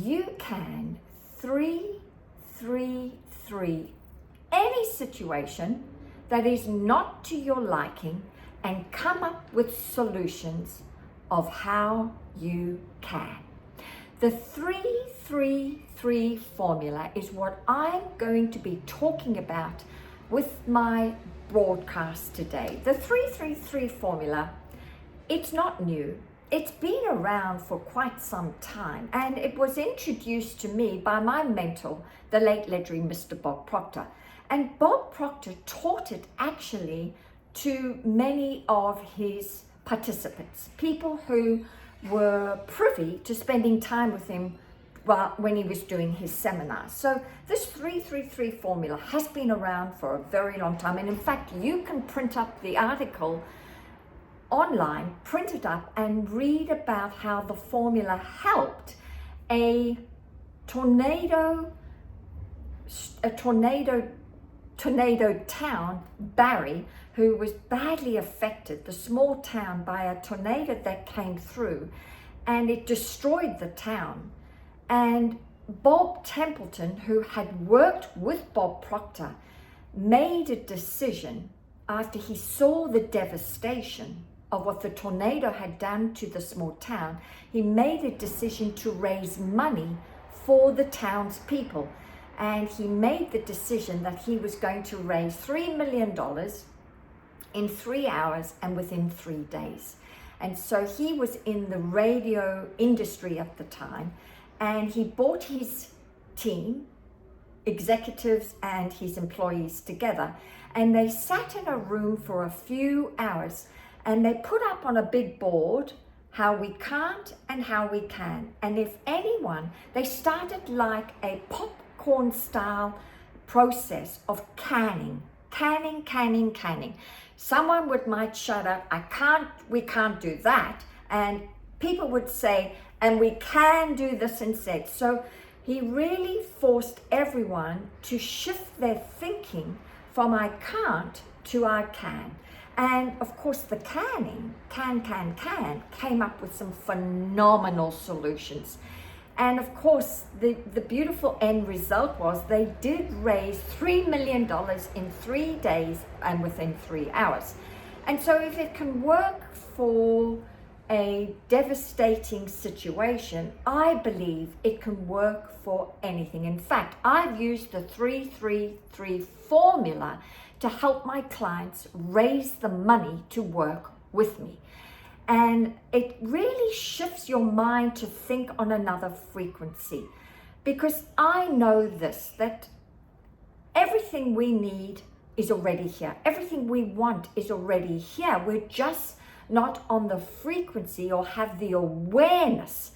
you can 3-3-3 any situation that is not to your liking and come up with solutions of how you can. The 3-3-3 formula is what I'm going to be talking about with my broadcast today. The 3-3-3 formula, it's not new. It's been around for quite some time, and it was introduced to me by my mentor, the late legendary Mr. Bob Proctor. And Bob Proctor taught it actually to many of his participants, people who were privy to spending time with him when he was doing his seminars. So this 3-3-3 formula has been around for a very long time. And in fact, you can print up the article online, print it up and read about how the formula helped a tornado town, Barry, who was badly affected, the small town, by a tornado that came through, and it destroyed the town. And Bob Templeton, who had worked with Bob Proctor, made a decision after he saw the devastation of what the tornado had done to the small town. He made a decision to raise money for the townspeople. And he made the decision that he was going to raise $3 million in 3 hours and within 3 days. And so he was in the radio industry at the time, and he brought his team, executives and his employees together, and they sat in a room for a few hours, and they put up on a big board how we can't and how we can. And if anyone, they started like a popcorn style process of canning. Someone might shout out, we can't do that. And people would say, and we can do this instead. So he really forced everyone to shift their thinking from I can't to I can. And of course the can came up with some phenomenal solutions. And of course, the beautiful end result was they did raise $3 million in 3 days and within 3 hours. And so if it can work for a devastating situation, I believe it can work for anything. In fact, I've used the 3-3-3 formula to help my clients raise the money to work with me. And it really shifts your mind to think on another frequency, because I know this, that everything we need is already here. Everything we want is already here. We're just not on the frequency or have the awareness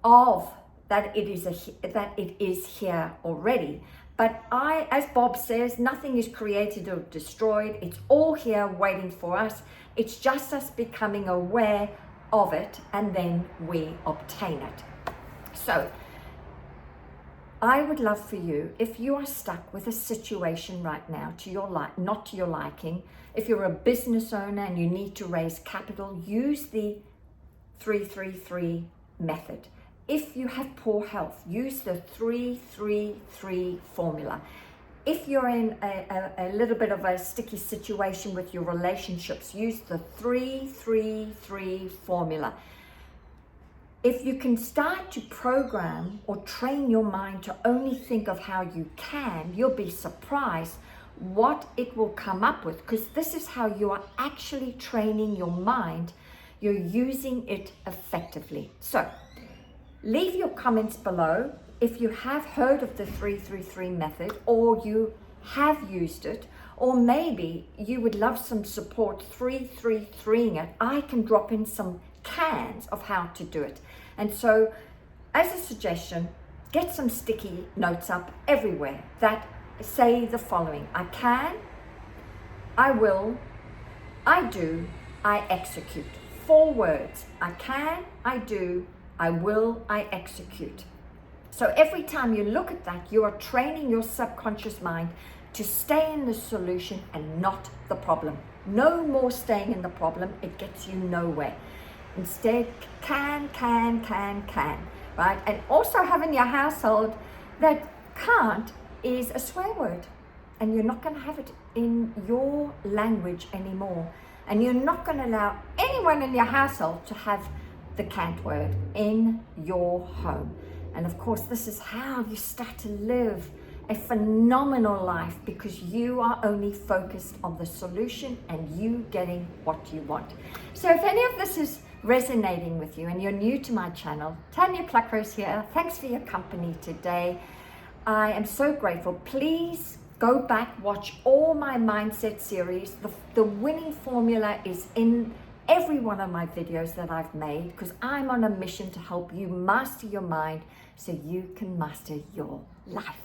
of that it is here already. But as Bob says, nothing is created or destroyed. It's all here waiting for us. It's just us becoming aware of it, and then we obtain it. So I would love for you, if you are stuck with a situation right now not to your liking, if you're a business owner and you need to raise capital, use the 3-3-3 method. If you have poor health, use the 3-3-3 formula. If you're in a little bit of a sticky situation with your relationships, use the 3-3-3 formula. If you can start to program or train your mind to only think of how you can, you'll be surprised what it will come up with, because this is how you are actually training your mind. You're using it effectively. So leave your comments below if you have heard of the 3-3-3 method, or you have used it, or maybe you would love some support 3-3-3ing it. I can drop in some cans of how to do it. And so as a suggestion, get some sticky notes up everywhere that say the following: I can, I will, I do, I execute. 4 words: I can, I do, I will, I execute. So every time you look at that, you are training your subconscious mind to stay in the solution and not the problem. No more staying in the problem. It gets you nowhere. Instead, can, right? And also have in your household that can't is a swear word. And you're not going to have it in your language anymore. And you're not going to allow anyone in your household to have the can't word in your home. And of course, this is how you start to live a phenomenal life, because you are only focused on the solution and you getting what you want. So if any of this is resonating with you and you're new to my channel, Tanya Pluckrose here. Thanks for your company today. I am so grateful. Please go back, watch all my mindset series. The winning formula is in every one of my videos that I've made, because I'm on a mission to help you master your mind so you can master your life.